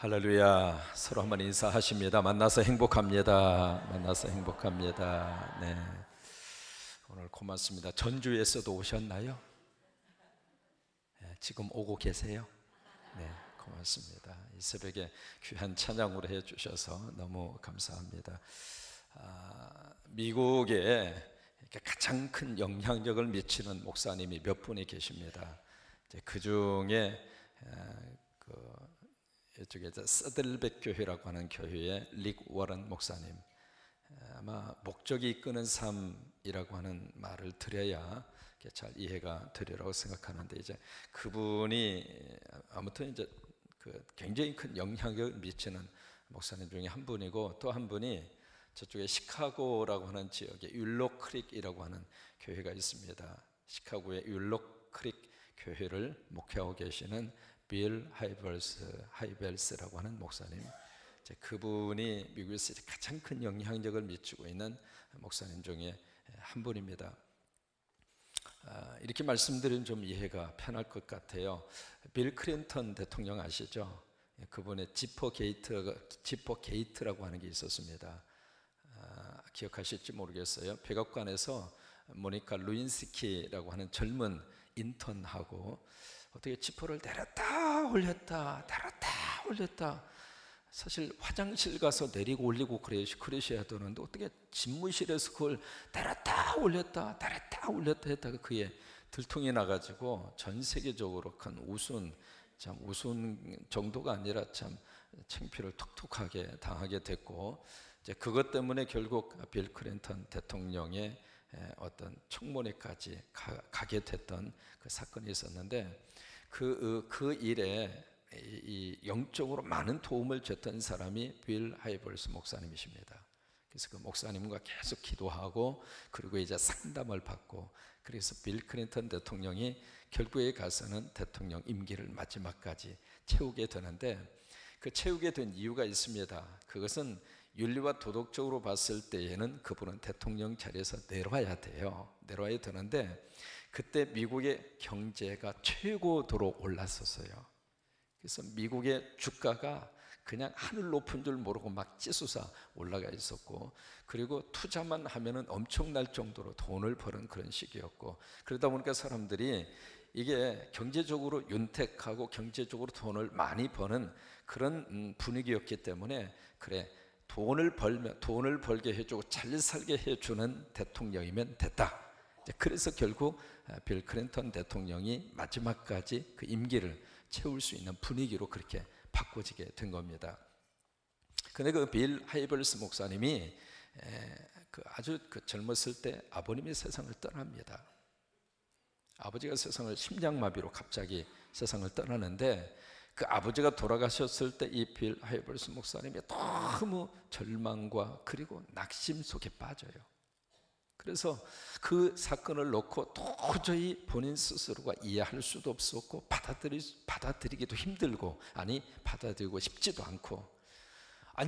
할렐루야. 서로 한번 인사하십니다. 만나서 행복합니다. 만나서 행복합니다. 네, 오늘 고맙습니다. 전주에서도 오셨나요? 네, 지금 오고 계세요? 네, 고맙습니다. 이 새벽에 귀한 찬양으로 해주셔서 너무 감사합니다. 미국에 가장 큰 영향력을 미치는 목사님이 몇 분이 계십니다. 그 중에 이쪽에 서들백 교회라고 하는 교회의 릭 워런 목사님, 아마 목적이 이끄는 삶이라고 하는 말을 들어야 잘 이해가 되리라고 생각하는데, 이제 그분이 아무튼 이제 굉장히 큰 영향력을 미치는 목사님 중에 한 분이고, 또 한 분이 저쪽에 시카고라고 하는 지역에 율록 크릭이라고 하는 교회가 있습니다. 시카고의 율록 크릭 교회를 목회하고 계시는 빌 하이벨스라고 하는 목사님, 그분이 미국에서 가장 큰 영향력을 미치고 있는 목사님 중에 한 분입니다. 이렇게 말씀드리면 좀 이해가 편할 것 같아요. 빌 클린턴 대통령 아시죠? 그분의 지퍼 게이트라고 하는 게 있었습니다. 기억하실지 모르겠어요. 백악관에서 모니카 루인스키라고 하는 젊은 인턴하고 어떻게 지퍼를 내렸다 올렸다 사실 화장실 가서 내리고 올리고 그러셔야 되는데, 어떻게 집무실에서 그걸 내렸다 올렸다 했다가 그게 들통이 나가지고 전 세계적으로 큰 우스운 정도가 아니라 참 창피를 톡톡하게 당하게 됐고, 이제 그것 때문에 결국 빌 클린턴 대통령의 어떤 청문회까지 가게 됐던 그 사건이 있었는데, 그 일에 이 영적으로 많은 도움을 줬던 사람이 빌 하이벌스 목사님이십니다. 그래서 그 목사님과 계속 기도하고, 그리고 이제 상담을 받고, 그래서 빌 클린턴 대통령이 결국에 가서는 대통령 임기를 마지막까지 채우게 되는데, 그 채우게 된 이유가 있습니다. 그것은 윤리와 도덕적으로 봤을 때에는 그분은 대통령 자리에서 내려와야 되는데, 그때 미국의 경제가 최고도로 올랐었어요. 그래서 미국의 주가가 그냥 하늘 높은 줄 모르고 막 찌솟아 올라가 있었고, 그리고 투자만 하면은 엄청날 정도로 돈을 버는 그런 시기였고, 그러다 보니까 사람들이 이게 경제적으로 윤택하고 경제적으로 돈을 많이 버는 그런 분위기였기 때문에, 그래, 돈을 벌게 해주고 잘 살게 해주는 대통령이면 됐다. 그래서 결국 빌 클린턴 대통령이 마지막까지 그 임기를 채울 수 있는 분위기로 그렇게 바꿔지게 된 겁니다. 근데 그 빌 하이벌스 목사님이 아주 젊었을 때 아버님이 세상을 떠납니다. 아버지가 심장마비로 갑자기 세상을 떠나는데, 그 아버지가 돌아가셨을 때 이 빌 하이벌스 목사님이 너무 절망과 그리고 낙심 속에 빠져요. 그래서 그 사건을 놓고 도저히 본인 스스로가 이해할 수도 없었고, 받아들이기도 힘들고, 받아들이고 싶지도 않고,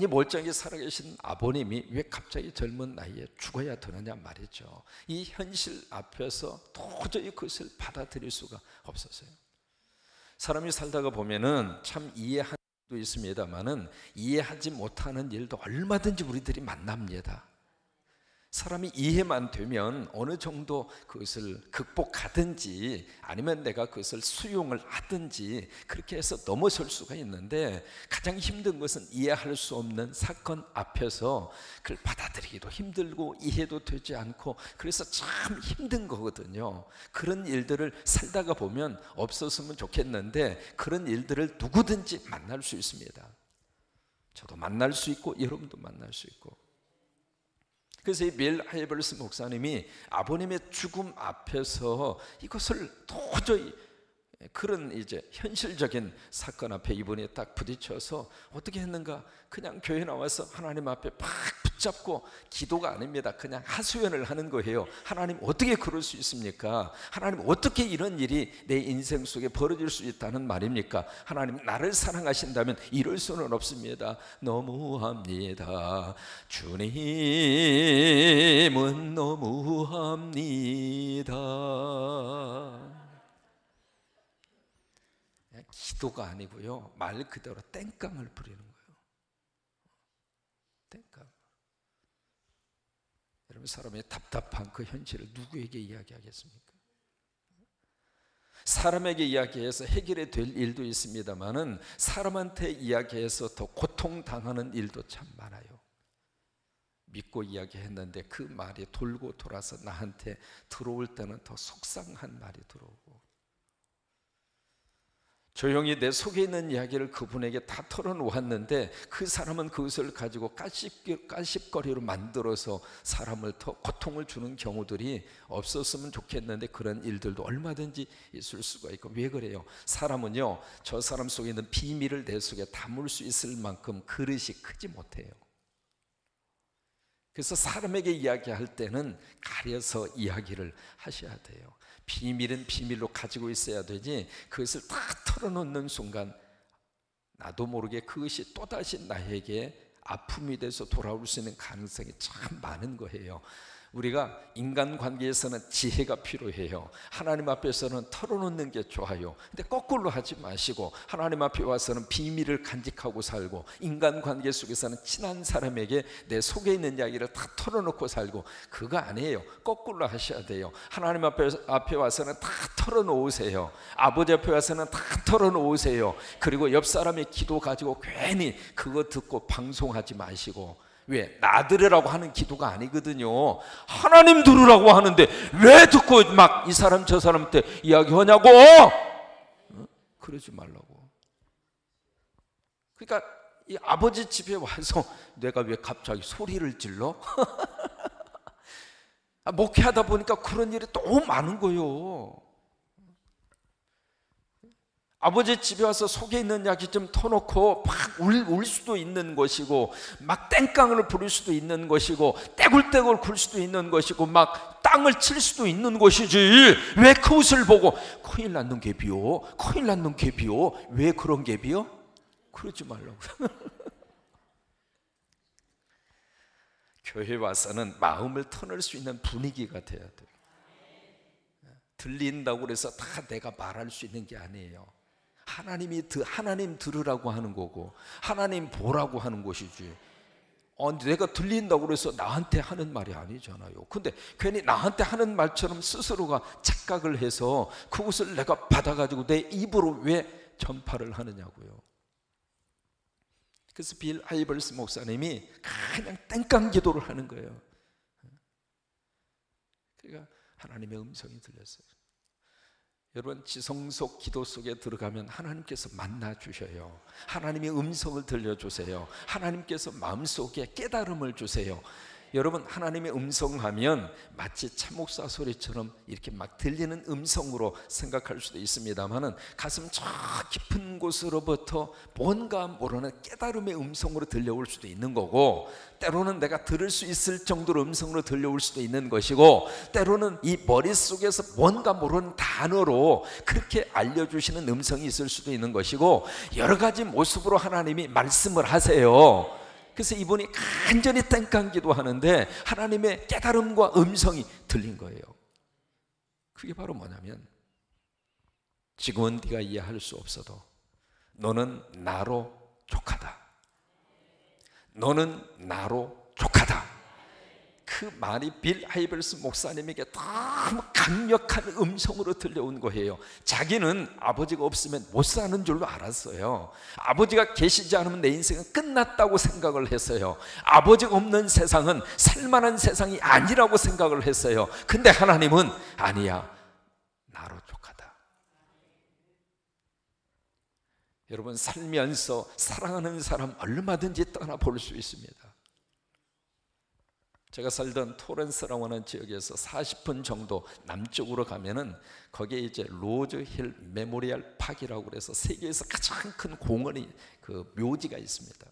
멀쩡하게 살아계신 아버님이 왜 갑자기 젊은 나이에 죽어야 되느냐 말이죠. 이 현실 앞에서 도저히 그것을 받아들일 수가 없었어요. 사람이 살다가 보면은 참 이해하는 일도 있습니다만은 이해하지 못하는 일도 얼마든지 우리들이 만납니다. 사람이 이해만 되면 어느 정도 그것을 극복하든지 아니면 내가 그것을 수용을 하든지 그렇게 해서 넘어설 수가 있는데, 가장 힘든 것은 이해할 수 없는 사건 앞에서 그걸 받아들이기도 힘들고 이해도 되지 않고, 그래서 참 힘든 거거든요. 그런 일들을 살다가 보면 없었으면 좋겠는데, 그런 일들을 누구든지 만날 수 있습니다. 저도 만날 수 있고 여러분도 만날 수 있고. 그래서 이 빌 하이벌스 목사님이 아버님의 죽음 앞에서 이것을 도저히, 그런 이제 현실적인 사건 앞에 이번에 딱 부딪혀서 어떻게 했는가, 그냥 교회 나와서 하나님 앞에 팍 붙잡고, 기도가 아닙니다. 그냥 하소연을 하는 거예요. 하나님, 어떻게 그럴 수 있습니까? 하나님, 어떻게 이런 일이 내 인생 속에 벌어질 수 있다는 말입니까? 하나님, 나를 사랑하신다면 이럴 수는 없습니다. 너무합니다. 주님은 너무합니다. 기도가 아니고요, 말 그대로 땡깡을 부리는 거예요. 땡깡. 여러분, 사람의 답답한 그 현실을 누구에게 이야기하겠습니까? 사람에게 이야기해서 해결이 될 일도 있습니다만은 사람한테 이야기해서 더 고통당하는 일도 참 많아요. 믿고 이야기했는데 그 말이 돌고 돌아서 나한테 들어올 때는 더 속상한 말이 들어오고, 조용히 내 속에 있는 이야기를 그분에게 다 털어놓았는데 그 사람은 그것을 가지고 까십거리로 만들어서 사람을 더 고통을 주는 경우들이 없었으면 좋겠는데, 그런 일들도 얼마든지 있을 수가 있고. 왜 그래요? 사람은요, 저 사람 속에 있는 비밀을 내 속에 담을 수 있을 만큼 그릇이 크지 못해요. 그래서 사람에게 이야기할 때는 가려서 이야기를 하셔야 돼요. 비밀은 비밀로 가지고 있어야 되지, 그것을 다 털어놓는 순간 나도 모르게 그것이 또다시 나에게 아픔이 돼서 돌아올 수 있는 가능성이 참 많은 거예요. 우리가 인간관계에서는 지혜가 필요해요. 하나님 앞에서는 털어놓는 게 좋아요. 근데 거꾸로 하지 마시고 하나님 앞에 와서는 비밀을 간직하고 살고, 인간관계 속에서는 친한 사람에게 내 속에 있는 이야기를 다 털어놓고 살고, 그거 아니에요. 거꾸로 하셔야 돼요. 하나님 앞에 와서는 다 털어놓으세요. 아버지 앞에 와서는 다 털어놓으세요. 그리고 옆 사람의 기도 가지고 괜히 그거 듣고 방송하지 마시고. 왜? 나 들으라고 하는 기도가 아니거든요. 하나님 들으라고 하는데 왜 듣고 막 이 사람 저 사람한테 이야기하냐고. 그러지 말라고. 그러니까 이 아버지 집에 와서 내가 왜 갑자기 소리를 질러? 목회하다 보니까 그런 일이 너무 많은 거예요. 아버지 집에 와서 속에 있는 이야기 좀 터놓고 막 울 수도 있는 것이고, 막 땡깡을 부릴 수도 있는 것이고, 떼굴떼굴 굴 수도 있는 것이고, 막 땅을 칠 수도 있는 것이지, 왜 그것을 보고 큰일 났는 개비요, 큰일 났는 개비요, 왜 그런 개비요? 그러지 말라고. 교회 와서는 마음을 터낼 수 있는 분위기가 돼야 돼요. 들린다고 해서 다 내가 말할 수 있는 게 아니에요. 하나님 들으라고 하는 거고, 하나님 보라고 하는 것이지. 내가 들린다고 해서 나한테 하는 말이 아니잖아요. 근데 괜히 나한테 하는 말처럼 스스로가 착각을 해서 그것을 내가 받아가지고 내 입으로 왜 전파를 하느냐고요. 그래서 빌 하이벌스 목사님이 그냥 땡깡 기도를 하는 거예요. 그러니까 하나님의 음성이 들렸어요. 여러분, 지성속 기도 속에 들어가면 하나님께서 만나 주셔요. 하나님의 음성을 들려주세요. 하나님께서 마음속에 깨달음을 주세요. 여러분, 하나님의 음성하면 마치 참목사 소리처럼 이렇게 막 들리는 음성으로 생각할 수도 있습니다만은, 가슴 저 깊은 곳으로부터 뭔가 모르는 깨달음의 음성으로 들려올 수도 있는 거고, 때로는 내가 들을 수 있을 정도로 음성으로 들려올 수도 있는 것이고, 때로는 이 머릿속에서 뭔가 모르는 단어로 그렇게 알려주시는 음성이 있을 수도 있는 것이고, 여러 가지 모습으로 하나님이 말씀을 하세요. 그래서 이분이 간절히 땡깡 기도하는데 하나님의 깨달음과 음성이 들린 거예요. 그게 바로 뭐냐면, 지금은 네가 이해할 수 없어도 너는 나로 족하다. 너는 나로 족하다. 그 말이 빌 하이벌스 목사님에게 너무 강력한 음성으로 들려온 거예요. 자기는 아버지가 없으면 못 사는 줄로 알았어요. 아버지가 계시지 않으면 내 인생은 끝났다고 생각을 했어요. 아버지가 없는 세상은 살만한 세상이 아니라고 생각을 했어요. 근데 하나님은 아니야, 나로 족하다. 여러분, 살면서 사랑하는 사람 얼마든지 떠나볼 수 있습니다. 제가 살던 토렌스라고 하는 지역에서 40분 정도 남쪽으로 가면은 거기에 이제 로즈 힐 메모리얼 파크라고 그래서 세계에서 가장 큰 공원이, 그 묘지가 있습니다.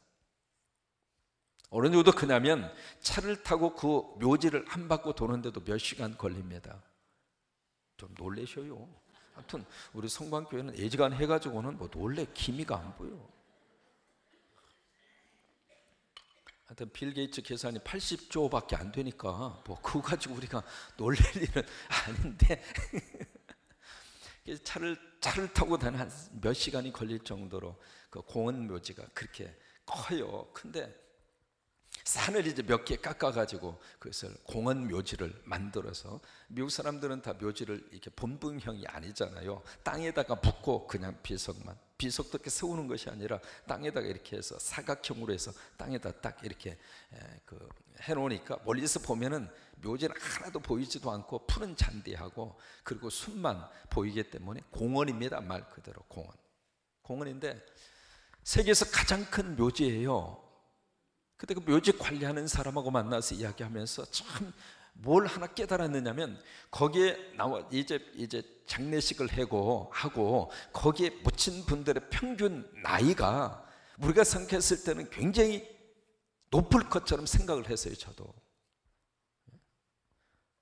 어느 정도 크냐면 차를 타고 그 묘지를 한 바퀴 도는데도 몇 시간 걸립니다. 좀 놀라셔요. 하여튼 우리 성광교회는 예지간 해가지고는 뭐 놀래 기미가 안 보여. 하여튼 빌 게이츠 계산이 80조밖에 안 되니까 뭐 그거 가지고 우리가 놀랄 일은 아닌데 차를 차를 타고 다니는 한 몇 시간이 걸릴 정도로 그 공원 묘지가 그렇게 커요. 근데 산을 이제 몇 개 깎아가지고 그것을 공원 묘지를 만들어서, 미국 사람들은 다 묘지를 이렇게 본분형이 아니잖아요. 땅에다가 붓고 그냥 비석도 이렇게 세우는 것이 아니라 땅에다가 이렇게 해서 사각형으로 해서 땅에다 딱 이렇게 해놓으니까 멀리서 보면은 묘지는 하나도 보이지도 않고 푸른 잔디하고 그리고 숲만 보이기 때문에 공원입니다. 말 그대로 공원인데 세계에서 가장 큰 묘지예요. 그때 그 묘지 관리하는 사람하고 만나서 이야기하면서 참 뭘 하나 깨달았느냐면, 거기에 나와 이제 장례식을 하고 거기에 묻힌 분들의 평균 나이가 우리가 생각했을 때는 굉장히 높을 것처럼 생각을 했어요. 저도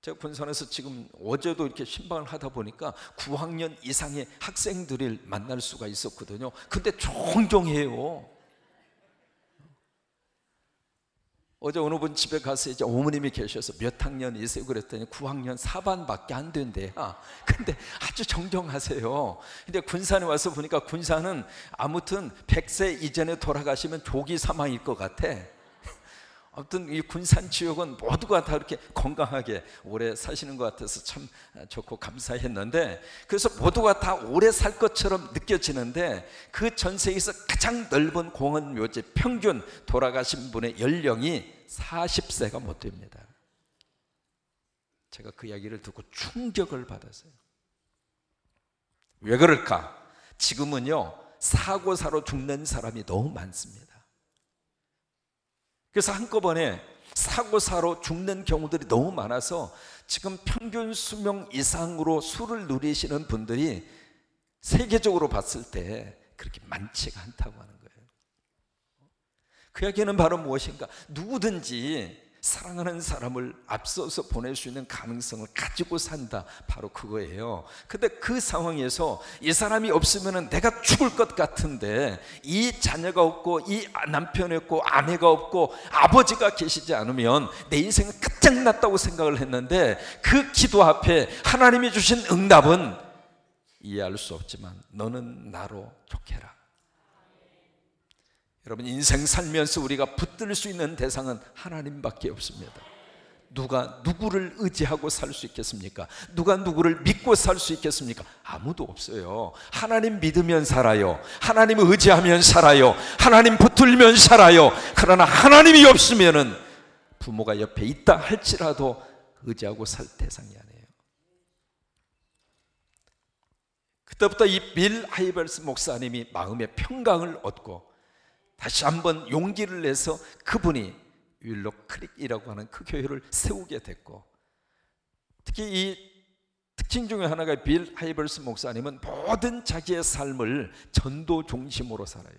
제가 군산에서 지금 어제도 이렇게 신방을 하다 보니까 9학년 이상의 학생들을 만날 수가 있었거든요. 근데 종종 해요. 어제 어느 분 집에 가서 이제 어머님이 계셔서 몇 학년이세요? 그랬더니 9학년 4반밖에 안 된대요. 근데 아주 정정하세요. 근데 군산에 와서 보니까 군산은 아무튼 100세 이전에 돌아가시면 조기 사망일 것 같아. 아무튼 이 군산 지역은 모두가 다 이렇게 건강하게 오래 사시는 것 같아서 참 좋고 감사했는데, 그래서 모두가 다 오래 살 것처럼 느껴지는데 그 전 세계에서 가장 넓은 공원 묘지 평균 돌아가신 분의 연령이 40세가 못 됩니다. 제가 그 이야기를 듣고 충격을 받았어요. 왜 그럴까? 지금은요, 사고사로 죽는 사람이 너무 많습니다. 그래서 한꺼번에 사고사로 죽는 경우들이 너무 많아서 지금 평균 수명 이상으로 수를 누리시는 분들이 세계적으로 봤을 때 그렇게 많지가 않다고 하는 거예요. 그 이야기는 바로 무엇인가? 누구든지 사랑하는 사람을 앞서서 보낼 수 있는 가능성을 가지고 산다, 바로 그거예요. 근데 그 상황에서 이 사람이 없으면 내가 죽을 것 같은데, 이 자녀가 없고 이 남편이 없고 아내가 없고 아버지가 계시지 않으면 내 인생은 끝장났다고 생각을 했는데, 그 기도 앞에 하나님이 주신 응답은 이해할 수 없지만 너는 나로 족해라. 여러분, 인생 살면서 우리가 붙들 수 있는 대상은 하나님밖에 없습니다. 누가 누구를 의지하고 살 수 있겠습니까? 누가 누구를 믿고 살 수 있겠습니까? 아무도 없어요. 하나님 믿으면 살아요. 하나님 의지하면 살아요. 하나님 붙들면 살아요. 그러나 하나님이 없으면은 부모가 옆에 있다 할지라도 의지하고 살 대상이 아니에요. 그때부터 이 빌 하이벌스 목사님이 마음의 평강을 얻고 다시 한번 용기를 내서 그분이 윌로 크릭이라고 하는 그 교회를 세우게 됐고, 특히 이 특징 중에 하나가 빌 하이벌스 목사님은 모든 자기의 삶을 전도 중심으로 살아요.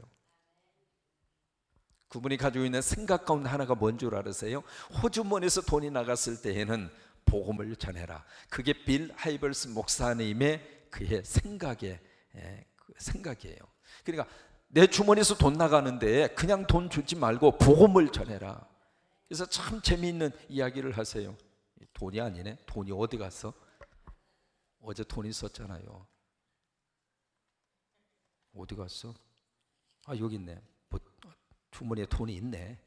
그분이 가지고 있는 생각 가운데 하나가 뭔 줄 알으세요? 호주머니에서 돈이 나갔을 때에는 복음을 전해라. 그게 빌 하이벌스 목사님의 그의 생각이에요. 그러니까 내 주머니에서 돈 나가는데 그냥 돈 주지 말고 복음을 전해라. 그래서 참 재미있는 이야기를 하세요. 돈이 아니네. 돈이 어디 갔어? 어제 돈 있었잖아요. 어디 갔어? 여기 있네. 주머니에 돈이 있네.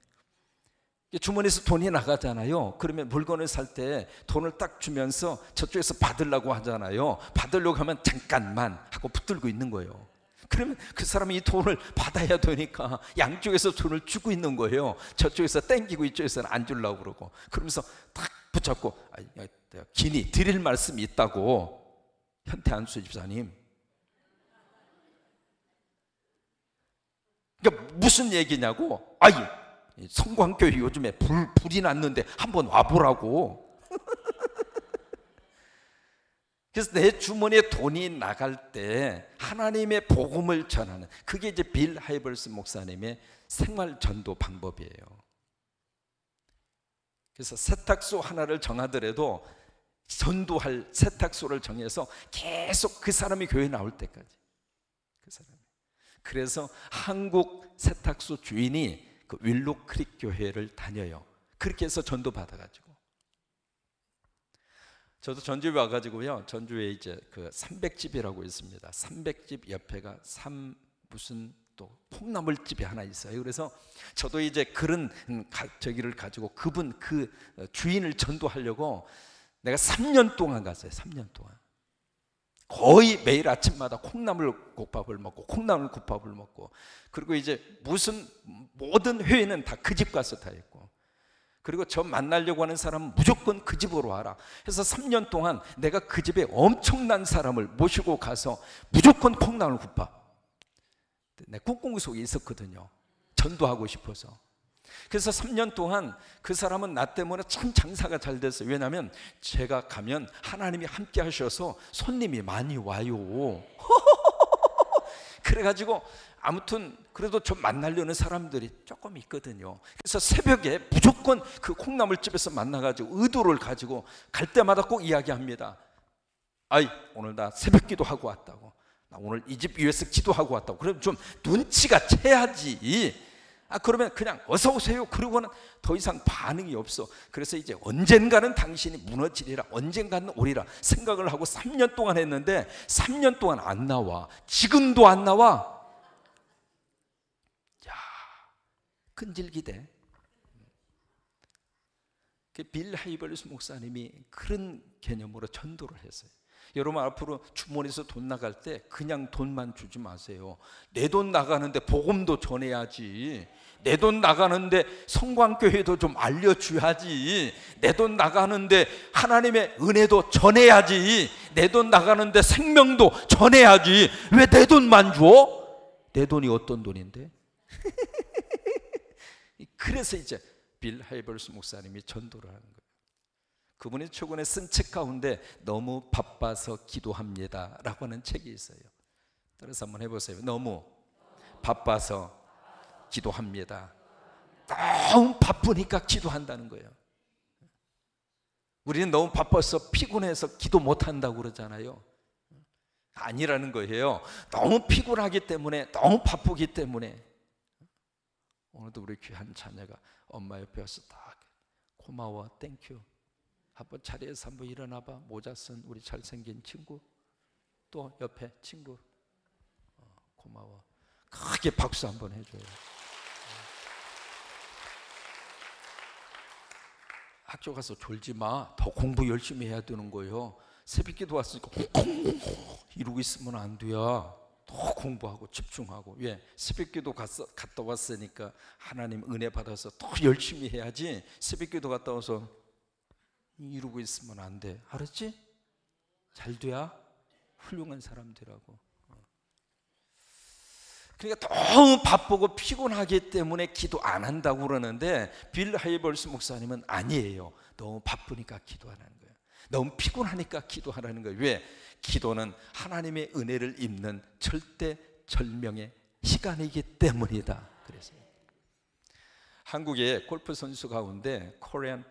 주머니에서 돈이 나가잖아요. 그러면 물건을 살 때 돈을 딱 주면서 저쪽에서 받으려고 하잖아요. 받으려고 하면 잠깐만 하고 붙들고 있는 거예요. 그러면 그 사람이 이 돈을 받아야 되니까 양쪽에서 돈을 주고 있는 거예요. 저쪽에서 땡기고 이쪽에서는 안 주려고 그러고, 그러면서 딱 붙잡고 긴히 드릴 말씀이 있다고. 현태한수 집사님, 그러니까 무슨 얘기냐고. 성광교회 요즘에 불이 났는데 한번 와보라고. 그래서 내 주머니에 돈이 나갈 때 하나님의 복음을 전하는, 그게 이제 빌 하이벌스 목사님의 생활 전도 방법이에요. 그래서 세탁소 하나를 정하더라도 전도할 세탁소를 정해서 계속 그 사람이 교회에 나올 때까지, 그 사람이. 그래서 한국 세탁소 주인이 그 윌로 크릭 교회를 다녀요. 그렇게 해서 전도 받아가지고 저도 전주에 와가지고요. 전주에 이제 그 300집이라고 있습니다. 300집 옆에가 무슨 또 콩나물집이 하나 있어요. 그래서 저도 이제 그런 저기를 가지고 그분 그 주인을 전도하려고 내가 3년 동안 갔어요. 3년 동안 거의 매일 아침마다 콩나물국밥을 먹고 콩나물국밥을 먹고, 그리고 이제 무슨 모든 회의는 다 그 집 가서 다 했고, 그리고 저 만나려고 하는 사람은 무조건 그 집으로 와라 해서 3년 동안 내가 그 집에 엄청난 사람을 모시고 가서 무조건 콩나물국밥. 내 꿍꿍이 속에 있었거든요. 전도하고 싶어서. 그래서 3년 동안 그 사람은 나 때문에 참 장사가 잘 됐어요. 왜냐하면 제가 가면 하나님이 함께 하셔서 손님이 많이 와요. 그래가지고 아무튼 그래도 좀 만나려는 사람들이 조금 있거든요. 그래서 새벽에 무조건 그 콩나물집에서 만나가지고 의도를 가지고 갈 때마다 꼭 이야기합니다. 아이, 오늘 나 새벽 기도하고 왔다고, 나 오늘 이 집 위해서 기도하고 왔다고. 그럼 좀 눈치가 채야지. 그러면 그냥 어서 오세요 그러고는 더 이상 반응이 없어. 그래서 이제 언젠가는 당신이 무너지리라, 언젠가는 오리라 생각을 하고 3년 동안 했는데 3년 동안 안 나와. 지금도 안 나와. 야, 끈질기대. 빌 하이벌스 목사님이 그런 개념으로 전도를 했어요. 여러분, 앞으로 주머니에서 돈 나갈 때 그냥 돈만 주지 마세요. 내 돈 나가는데 복음도 전해야지. 내 돈 나가는데 성광교회도 좀 알려줘야지. 내 돈 나가는데 하나님의 은혜도 전해야지. 내 돈 나가는데 생명도 전해야지. 왜 내 돈만 줘? 내 돈이 어떤 돈인데? 그래서 이제 빌 하이벌스 목사님이 전도를 하는 거예요. 그분이 최근에 쓴 책 가운데 너무 바빠서 기도합니다 라고 하는 책이 있어요. 따라서 한번 해보세요. 너무 바빠서 기도합니다. 너무 바쁘니까 기도한다는 거예요. 우리는 너무 바빠서 피곤해서 기도 못한다고 그러잖아요. 아니라는 거예요. 너무 피곤하기 때문에, 너무 바쁘기 때문에. 오늘도 우리 귀한 자녀가 엄마 옆에 와서 딱 고마워, 땡큐. 한번 자리에서 한번 일어나봐. 모자 쓴 우리 잘생긴 친구, 또 옆에 친구, 고마워. 크게 박수 한번 해줘요. 학교 가서 졸지 마. 더 공부 열심히 해야 되는 거예요. 새벽기도 왔으니까 이러고 있으면 안 돼요. 더 공부하고 집중하고. 왜? 새벽기도 갔다 왔으니까 하나님 은혜 받아서 더 열심히 해야지. 새벽기도 갔다 와서 이러고 있으면 안 돼. 알았지? 잘 돼야 훌륭한 사람들하고. 그러니까 너무 바쁘고 피곤하기 때문에 기도 안 한다고 그러는데 빌 하이벌스 목사님은 아니에요. 너무 바쁘니까 기도하라는 거예요. 너무 피곤하니까 기도하라는 거예요. 왜? 기도는 하나님의 은혜를 입는 절대절명의 시간이기 때문이다. 그래서 한국의 골프 선수 가운데 코리아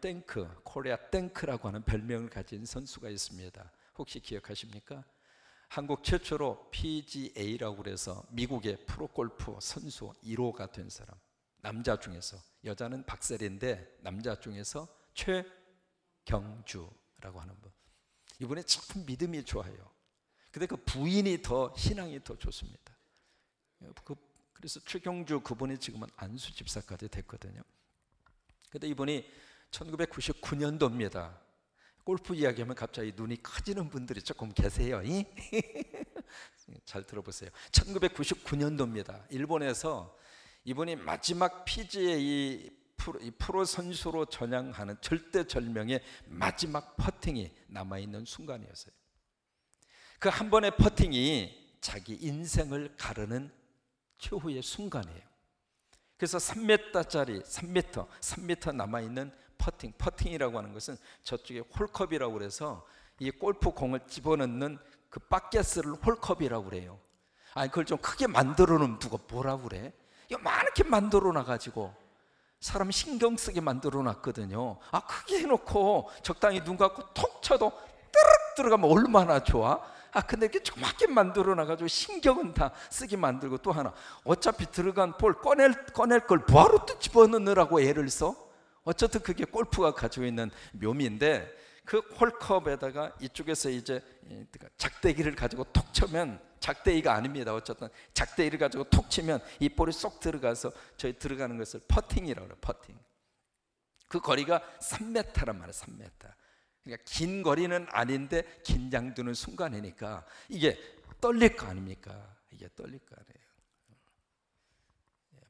땡크라고 하는 별명을 가진 선수가 있습니다. 혹시 기억하십니까? 한국 최초로 PGA라고 그래서 미국의 프로골프 선수 1호가 된 사람. 남자 중에서, 여자는 박세리인데 남자 중에서 최경주라고 하는 분. 이분이 참 믿음이 좋아요. 근데 그 부인이 더 신앙이 더 좋습니다. 그래서 최경주 그분이 지금은 안수 집사까지 됐거든요. 근데 이분이 1999년도입니다. 골프 이야기하면 갑자기 눈이 커지는 분들이 조금 계세요. 잘 들어보세요. 1999년도입니다. 일본에서 이분이 마지막 PGA 프로 선수로 전향하는 절대절명의 마지막 퍼팅이 남아있는 순간이었어요. 그 한 번의 퍼팅이 자기 인생을 가르는 최후의 순간이에요. 그래서 3m 남아있는 퍼팅이라고 하는 것은 저쪽에 홀컵이라고 그래서 이 골프 공을 집어넣는 그 바켓을 홀컵이라고 그래요. 아니, 그걸 좀 크게 만들어 놓으면 누가 뭐라고 그래? 이만하게 만들어 놔가지고 사람 신경 쓰게 만들어 놨거든요. 크게 해놓고 적당히 눈 감고 톡 쳐도 뜨르륵 들어가면 얼마나 좋아? 근데 이렇게 조그맣게 만들어 놔가지고 신경은 다 쓰게 만들고, 또 하나, 어차피 들어간 볼 꺼낼 걸 뭐하러 또 집어넣느라고 애를 써? 어쨌든 그게 골프가 가지고 있는 묘미인데, 그 홀컵에다가 이쪽에서 이제 작대기를 가지고 톡 치면, 작대기가 아닙니다. 어쨌든 작대기를 가지고 톡 치면 이 볼이 쏙 들어가서 저희 들어가는 것을 퍼팅이라고 그래요. 퍼팅. 그 거리가 3m란 말이에요. 3m. 그러니까 긴 거리는 아닌데 긴장되는 순간이니까 이게 떨릴 거 아닙니까? 이게 떨릴 거 아니에요.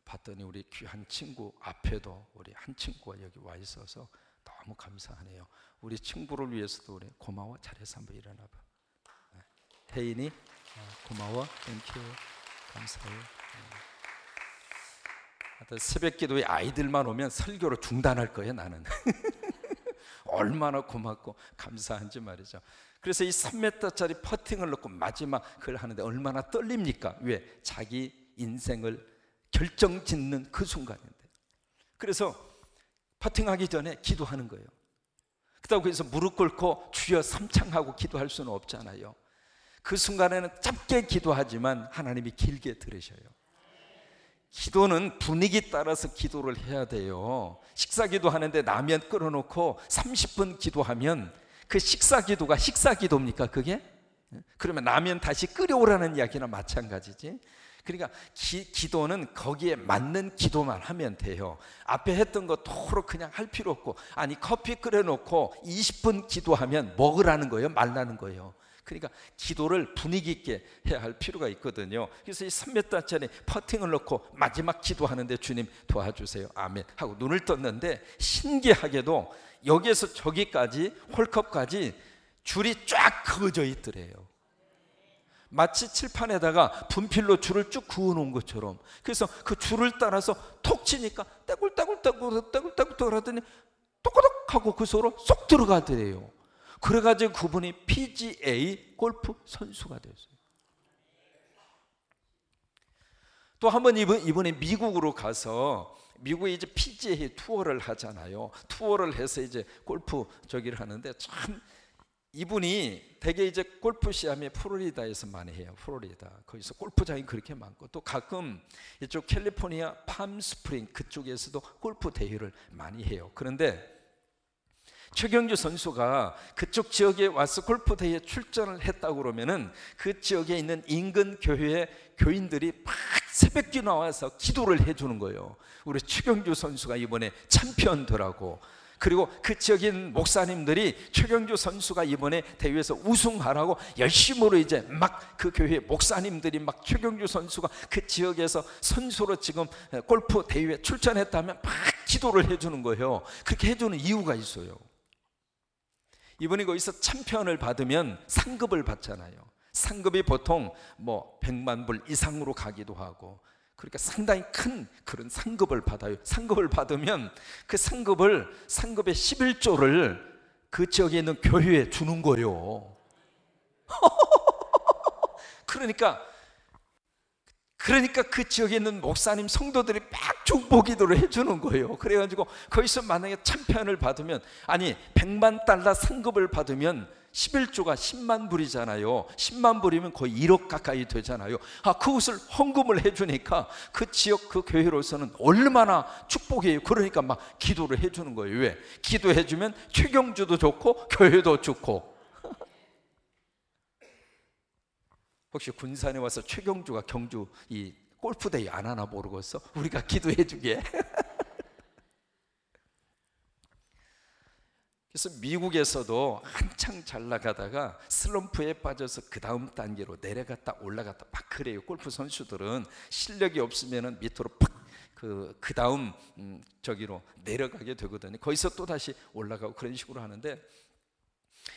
봤더니 우리 귀한 친구 앞에도 우리 한 친구가 여기 와 있어서 너무 감사하네요. 우리 친구를 위해서도 우리 고마워. 잘해서 한번 일어나 봐. 혜인이 고마워. 땡큐. 감사해요. 새벽 기도에 아이들만 오면 설교로 중단할 거예요, 나는. 얼마나 고맙고 감사한지 말이죠. 그래서 이 3m짜리 퍼팅을 넣고 마지막 그걸 하는데 얼마나 떨립니까? 왜? 자기 인생을 결정짓는 그 순간인데. 그래서 퍼팅하기 전에 기도하는 거예요. 그렇다고 해서 무릎 꿇고 주여 삼창하고 기도할 수는 없잖아요. 그 순간에는 짧게 기도하지만 하나님이 길게 들으셔요. 기도는 분위기 따라서 기도를 해야 돼요. 식사 기도하는데 라면 끓여놓고 30분 기도하면 그 식사 기도가 식사 기도입니까 그게? 그러면 라면 다시 끓여오라는 이야기나 마찬가지지. 그러니까 기도는 거기에 맞는 기도만 하면 돼요. 앞에 했던 거 도로 그냥 할 필요 없고, 아니 커피 끓여놓고 20분 기도하면 먹으라는 거예요, 말라는 거예요. 그러니까 기도를 분위기 있게 해야 할 필요가 있거든요. 그래서 이 3m짜리 퍼팅을 넣고 마지막 기도하는데 주님 도와주세요, 아멘 하고 눈을 떴는데 신기하게도 여기에서 저기까지 홀컵까지 줄이 쫙 그어져 있더래요. 마치 칠판에다가 분필로 줄을 쭉 그어놓은 것처럼. 그래서 그 줄을 따라서 톡 치니까 떼굴떼굴 하더니 똑꼬덕 하고 그 속으로 쏙 들어가더래요. 그래가지고 그분이 PGA 골프 선수가 됐어요. 또 한 번 이번에 미국으로 가서, 미국에 이제 PGA 투어를 하잖아요. 투어를 해서 이제 골프 저기를 하는데, 참 이분이 되게 이제 골프 시합이 플로리다에서 많이 해요. 플로리다 거기서 골프장이 그렇게 많고, 또 가끔 이쪽 캘리포니아 팜스프링 그쪽에서도 골프 대회를 많이 해요. 그런데 최경주 선수가 그쪽 지역에 와서 골프 대회에 출전을 했다고 그러면은 그 지역에 있는 인근 교회의 교인들이 막 새벽기 나와서 기도를 해주는 거예요. 우리 최경주 선수가 이번에 챔피언더라고. 그리고 그 지역에 있는 목사님들이 최경주 선수가 이번에 대회에서 우승하라고 열심으로 이제 막 그 교회 목사님들이 막 최경주 선수가 그 지역에서 선수로 지금 골프 대회에 출전했다면 막 기도를 해주는 거예요. 그렇게 해주는 이유가 있어요. 이번에 거기서 챔피언을 받으면 상급을 받잖아요. 상급이 보통 뭐 100만 불 이상으로 가기도 하고, 그러니까 상당히 큰 그런 상급을 받아요. 상급을 받으면 그 상급의 11조를 그 지역에 있는 교회에 주는 거예요. 그러니까 그 지역에 있는 목사님 성도들이 막 중보기도를 해주는 거예요. 그래가지고 거기서 만약에 챔피언을 받으면, 아니 100만 달러 상급을 받으면 11조가 10만 불이잖아요. 10만 불이면 거의 1억 가까이 되잖아요. 그것을 헌금을 해주니까 그 지역 그 교회로서는 얼마나 축복이에요. 그러니까 막 기도를 해주는 거예요. 왜? 기도해주면 최경주도 좋고 교회도 좋고. 혹시 군산에 와서 최경주가 경주 이 골프대회 안 하나 모르겠어? 우리가 기도해주게. 그래서 미국에서도 한창 잘 나가다가 슬럼프에 빠져서 그 다음 단계로 내려갔다 올라갔다 막 그래요. 골프 선수들은 실력이 없으면 밑으로 팍 그 다음 저기로 내려가게 되거든요. 거기서 또 다시 올라가고 그런 식으로 하는데,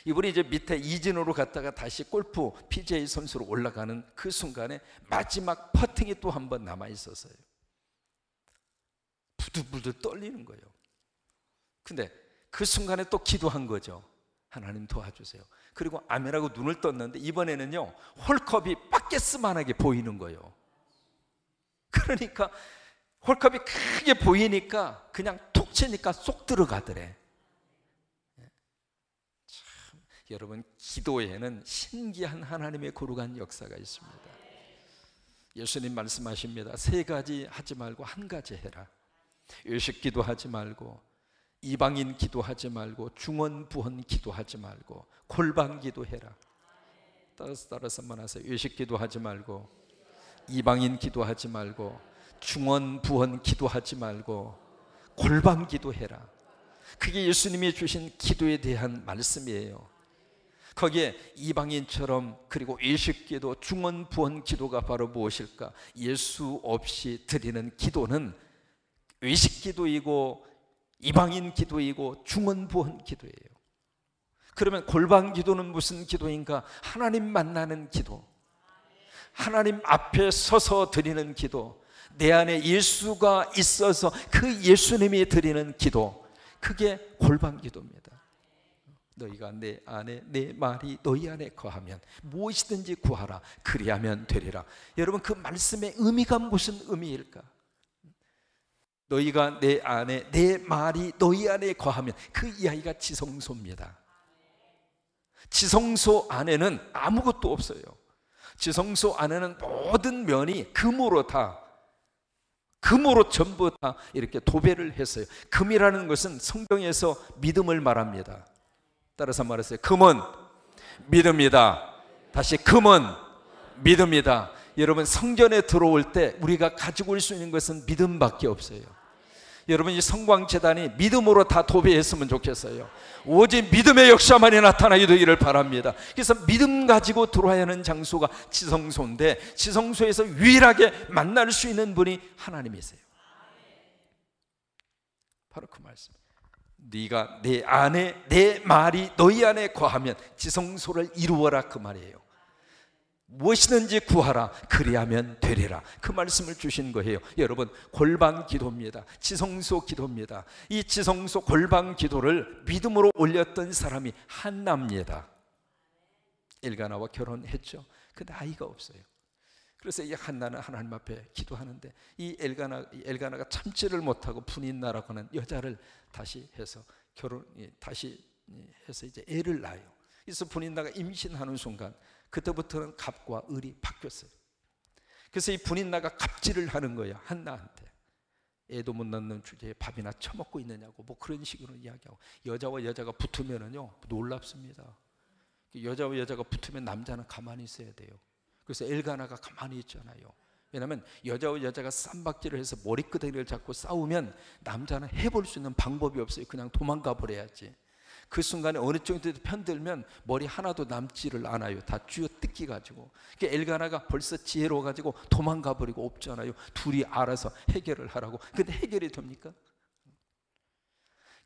이분이 이제 밑에 이진으로 갔다가 다시 골프 PGA 선수로 올라가는 그 순간에 마지막 퍼팅이 또 한 번 남아 있었어요. 부들부들 떨리는 거예요. 근데 그 순간에 또 기도한 거죠. 하나님 도와주세요. 그리고 아멘하고 눈을 떴는데 이번에는요 홀컵이 바켓스만하게 보이는 거예요. 그러니까 홀컵이 크게 보이니까 그냥 톡 치니까 쏙 들어가더래. 참, 여러분 기도에는 신기한 하나님의 거룩한 역사가 있습니다. 예수님 말씀하십니다. 세 가지 하지 말고 한 가지 해라. 외식 기도하지 말고, 이방인 기도하지 말고 중언부언 기도하지 말고 골방 기도해라. 따라서 한번 하세요. 외식 기도하지 말고 이방인 기도하지 말고 중언부언 기도하지 말고 골방 기도해라. 그게 예수님이 주신 기도에 대한 말씀이에요. 거기에 이방인처럼 그리고 외식기도, 중언부언 기도가 바로 무엇일까? 예수 없이 드리는 기도는 외식기도이고 이방인 기도이고 중언부언 기도예요. 그러면 골방 기도는 무슨 기도인가? 하나님 만나는 기도, 하나님 앞에 서서 드리는 기도, 내 안에 예수가 있어서 그 예수님이 드리는 기도, 그게 골방 기도입니다. 너희가 내 안에, 내 말이 너희 안에 거하면 무엇이든지 구하라 그리하면 되리라. 여러분, 그 말씀의 의미가 무슨 의미일까? 너희가 내 안에, 내 말이 너희 안에 거하면, 그 이야기가 지성소입니다. 지성소 안에는 아무것도 없어요. 지성소 안에는 모든 면이 금으로 전부 다 이렇게 도배를 했어요. 금이라는 것은 성경에서 믿음을 말합니다. 따라서 말했어요. 금은 믿음이다. 다시, 금은 믿음이다. 여러분, 성전에 들어올 때 우리가 가지고 올 수 있는 것은 믿음밖에 없어요. 여러분, 이 성광재단이 믿음으로 다 도배했으면 좋겠어요. 오직 믿음의 역사만이 나타나게 되기를 바랍니다. 그래서 믿음 가지고 들어와야 하는 장소가 지성소인데, 지성소에서 유일하게 만날 수 있는 분이 하나님이세요. 바로 그 말씀. 네가 내 안에, 내 말이 너희 안에 거하면 지성소를 이루어라, 그 말이에요. 무엇이든지 구하라 그리하면 되리라, 그 말씀을 주신 거예요. 여러분, 골방 기도입니다. 지성소 기도입니다. 이 지성소 골방 기도를 믿음으로 올렸던 사람이 한나입니다. 엘가나와 결혼했죠. 근데 아이가 없어요. 그래서 이 한나는 하나님 앞에 기도하는데, 이 엘가나가 참지를 못하고 분인나라고 하는 여자를 다시 해서 다시 해서 이제 애를 낳아요. 그래서 분인나가 임신하는 순간, 그때부터는 갑과 을이 바뀌었어요. 그래서 이 분인나가 갑질을 하는 거예요, 한나한테. 애도 못 낳는 주제에 밥이나 처먹고 있느냐고, 뭐 그런 식으로 이야기하고. 여자와 여자가 붙으면은요, 놀랍습니다. 여자와 여자가 붙으면 남자는 가만히 있어야 돼요. 그래서 엘가나가 가만히 있잖아요. 왜냐하면 여자와 여자가 쌈박질을 해서 머리끄댕이를 잡고 싸우면 남자는 해볼 수 있는 방법이 없어요. 그냥 도망가 버려야지. 그 순간에 어느 정도 편들면 머리 하나도 남지를 않아요. 다 쥐어 뜯기 가지고. 그러니까 엘가나가 벌써 지혜로워 가지고 도망가 버리고 없잖아요. 둘이 알아서 해결을 하라고. 근데 해결이 됩니까?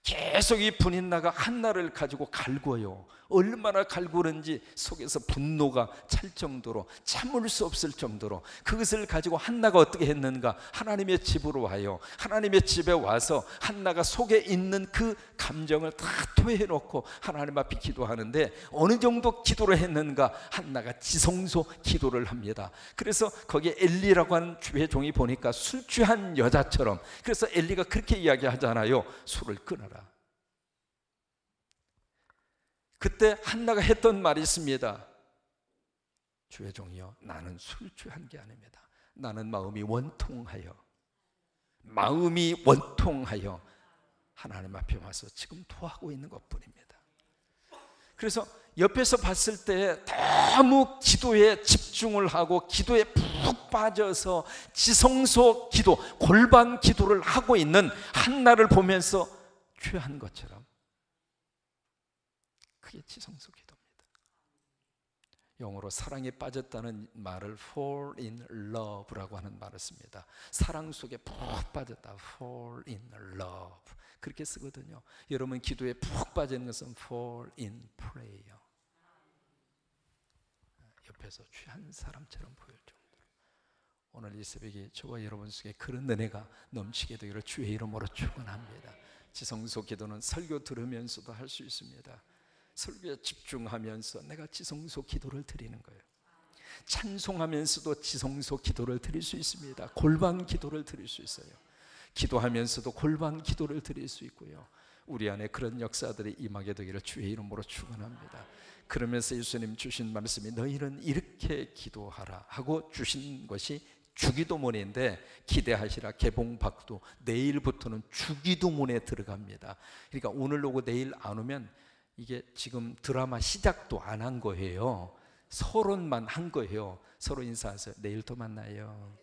계속 이 분인나가 한나를 가지고 갈구어요. 얼마나 갈구는지 속에서 분노가 찰 정도로, 참을 수 없을 정도로. 그것을 가지고 한나가 어떻게 했는가? 하나님의 집으로 와요. 하나님의 집에 와서 한나가 속에 있는 그 감정을 다 토해놓고 하나님 앞에 기도하는데, 어느 정도 기도를 했는가? 한나가 지성소 기도를 합니다. 그래서 거기에 엘리라고 하는 주의 종이 보니까 술 취한 여자처럼, 그래서 엘리가 그렇게 이야기하잖아요. 술을 끊어라. 그때 한나가 했던 말이 있습니다. 주의 종이여, 나는 술 취한 게 아닙니다. 나는 마음이 원통하여 하나님 앞에 와서 지금 토하고 있는 것뿐입니다. 그래서 옆에서 봤을 때 너무 기도에 집중을 하고 기도에 푹 빠져서 지성소 기도, 골방 기도를 하고 있는 한나를 보면서 취한 것처럼, 그게 지성소 기도입니다. 영어로 사랑에 빠졌다는 말을 fall in love라고 하는 말을 씁니다. 사랑 속에 푹 빠졌다, fall in love, 그렇게 쓰거든요. 여러분, 기도에 푹 빠지는 것은 fall in prayer. 옆에서 취한 사람처럼 보일 정도로. 오늘 이 새벽에 저와 여러분 속에 그런 은혜가 넘치게 되기를 주의 이름으로 축원합니다. 지성소 기도는 설교 들으면서도 할 수 있습니다. 설교에 집중하면서 내가 지성소 기도를 드리는 거예요. 찬송하면서도 지성소 기도를 드릴 수 있습니다. 골방 기도를 드릴 수 있어요. 기도하면서도 골방 기도를 드릴 수 있고요. 우리 안에 그런 역사들이 임하게 되기를 주의 이름으로 축원합니다. 그러면서 예수님 주신 말씀이 너희는 이렇게 기도하라 하고 주신 것이 주기도문인데 기대하시라. 개봉박도 내일부터는 주기도문에 들어갑니다. 그러니까 오늘 오고 내일 안 오면 이게 지금 드라마 시작도 안 한 거예요. 서론만 한 거예요. 서로 인사하세요. 내일 또 만나요.